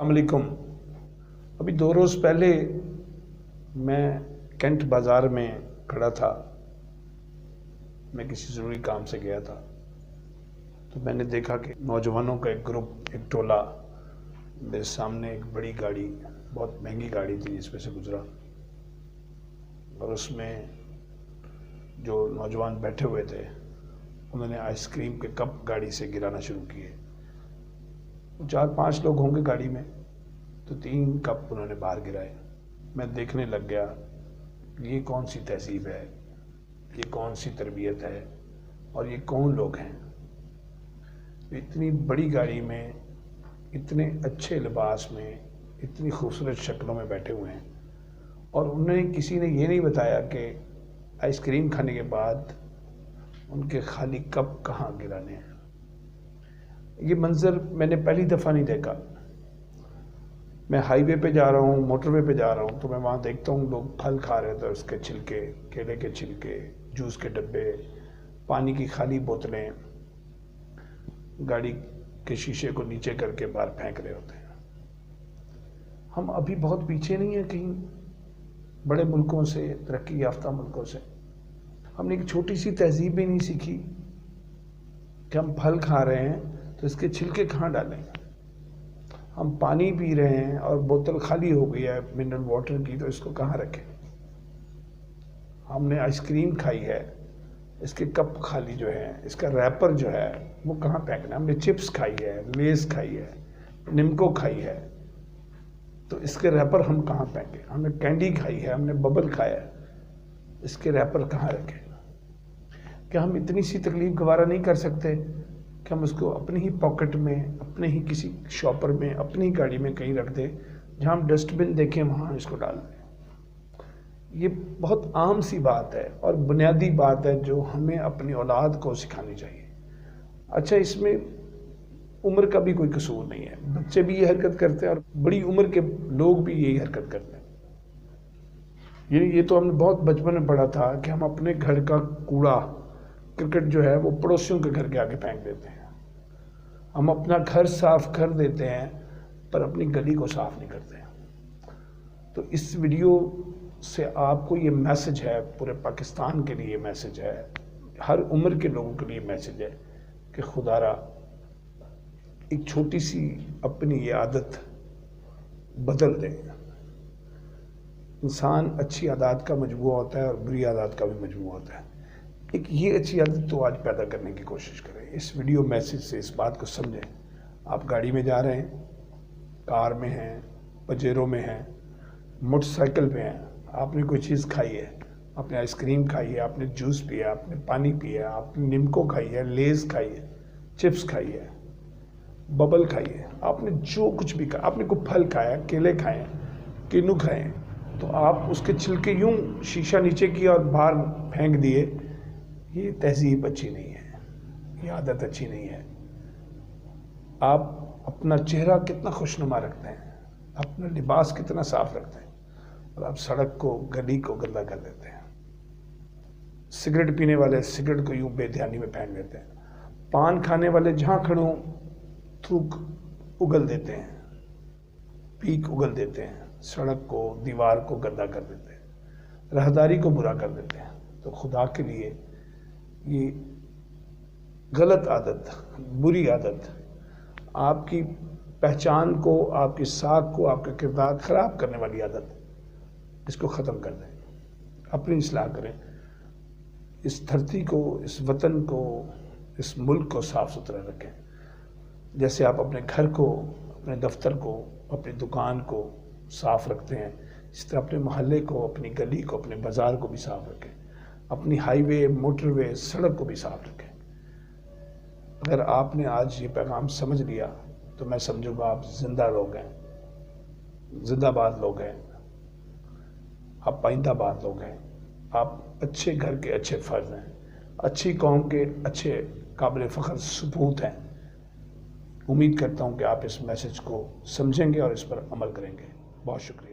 अलैकुम। अभी 2 रोज़ पहले मैं कैंट बाज़ार में खड़ा था। मैं किसी ज़रूरी काम से गया था, तो मैंने देखा कि नौजवानों का एक ग्रुप, एक टोला मेरे सामने एक बड़ी गाड़ी, बहुत महंगी गाड़ी थी, जिसमें से गुज़रा और उसमें जो नौजवान बैठे हुए थे उन्होंने आइसक्रीम के कप गाड़ी से गिराना शुरू किए। 4-5 लोग होंगे गाड़ी में, तो 3 कप उन्होंने बाहर गिराए। मैं देखने लग गया, ये कौन सी तहजीब है, ये कौन सी तरबियत है और ये कौन लोग हैं। इतनी बड़ी गाड़ी में, इतने अच्छे लिबास में, इतनी खूबसूरत शक्लों में बैठे हुए हैं और उन्हें किसी ने ये नहीं बताया कि आइसक्रीम खाने के बाद उनके खाली कप कहाँ गिराने हैं। ये मंज़र मैंने पहली दफ़ा नहीं देखा। मैं हाईवे पे जा रहा हूँ, मोटरवे पे जा रहा हूँ, तो मैं वहाँ देखता हूँ लोग फल खा रहे थे, उसके छिलके, केले के छिलके, जूस के डब्बे, पानी की खाली बोतलें गाड़ी के शीशे को नीचे करके बाहर फेंक रहे होते हैं। हम अभी बहुत पीछे नहीं हैं कहीं बड़े मुल्कों से, तरक्की याफ्ता मुल्कों से। हमने एक छोटी सी तहजीब भी नहीं सीखी कि हम फल खा रहे हैं तो इसके छिलके कहाँ डालें। हम पानी पी रहे हैं और बोतल खाली हो गई है मिनरल वाटर की, तो इसको कहाँ रखें। हमने आइसक्रीम खाई है, इसके कप खाली जो है, इसका रैपर जो है वो कहाँ फेंकना है। हमने चिप्स खाई है, लेस खाई है, निम्को खाई है, तो इसके रैपर हम कहाँ फेंकें। हमने कैंडी खाई है, हमने बबल खाया है, इसके रैपर कहाँ रखें। क्या हम इतनी सी तकलीफ गवारा नहीं कर सकते कि हम उसको अपनी ही पॉकेट में, अपने ही किसी शॉपर में, अपनी ही गाड़ी में कहीं रख दें, जहाँ हम डस्टबिन देखें वहाँ इसको डाल दें। ये बहुत आम सी बात है और बुनियादी बात है जो हमें अपनी औलाद को सिखानी चाहिए। अच्छा, इसमें उम्र का भी कोई कसूर नहीं है। बच्चे भी ये हरकत करते हैं और बड़ी उम्र के लोग भी यही हरकत करते हैं। ये तो हमने बहुत बचपन में पढ़ा था कि हम अपने घर का कूड़ा, क्रिकेट जो है वो पड़ोसियों के घर के आगे फेंक देते हैं। हम अपना घर साफ कर देते हैं पर अपनी गली को साफ नहीं करते हैं। तो इस वीडियो से आपको ये मैसेज है, पूरे पाकिस्तान के लिए मैसेज है, हर उम्र के लोगों के लिए मैसेज है कि खुदारा एक छोटी सी अपनी ये आदत बदल दें। इंसान अच्छी आदत का मजबूआ होता है और बुरी आदत का भी मजबूआ होता है। एक ये अच्छी आदत तो आज पैदा करने की कोशिश करें। इस वीडियो मैसेज से इस बात को समझें। आप गाड़ी में जा रहे हैं, कार में हैं, पजेरो में हैं, मोटरसाइकिल पे हैं, आपने कोई चीज़ खाई है, आपने आइसक्रीम खाई है, आपने जूस पिया, आपने पानी पिया, आपने निम्को खाई है, लेस खाई है, चिप्स खाई है, बबल खाई है, आपने जो कुछ भी खाया, आपने कोई फल खाया, केले खाए, किन्नू खाए, तो आप उसके छिलके यूं शीशा नीचे किया और बाहर फेंक दिए। ये तहजीब अच्छी नहीं है, ये आदत अच्छी नहीं है। आप अपना चेहरा कितना खुशनुमा रखते हैं, अपना लिबास कितना साफ रखते हैं, और आप सड़क को, गली को गंदा कर देते हैं। सिगरेट पीने वाले सिगरेट को यूं बेध्यानी में फेंक देते हैं। पान खाने वाले जहाँ खड़े हों थूक उगल देते हैं, पीक उगल देते हैं, सड़क को, दीवार को गंदा कर देते हैं, राहदारी को बुरा कर देते हैं। तो खुदा के लिए ये गलत आदत, बुरी आदत, आपकी पहचान को, आपकी साख को, आपका किरदार ख़राब करने वाली आदत, इसको ख़त्म कर दें। अपनी इस्लाह करें। इस धरती को, इस वतन को, इस मुल्क को साफ़ सुथरा रखें। जैसे आप अपने घर को, अपने दफ्तर को, अपनी दुकान को साफ़ रखते हैं, इस तरह अपने मोहल्ले को, अपनी गली को, अपने बाज़ार को भी साफ़ रखें। अपनी हाईवे, मोटरवे, सड़क को भी साफ रखें। अगर आपने आज ये पैगाम समझ लिया तो मैं समझूंगा आप जिंदा लोग हैं, जिंदाबाद लोग हैं, आप पाइंदाबाद लोग हैं, आप अच्छे घर के अच्छे फर्द हैं, अच्छी कौम के अच्छे काबिल फ़ख्र सपूत हैं। उम्मीद करता हूँ कि आप इस मैसेज को समझेंगे और इस पर अमल करेंगे। बहुत शुक्रिया।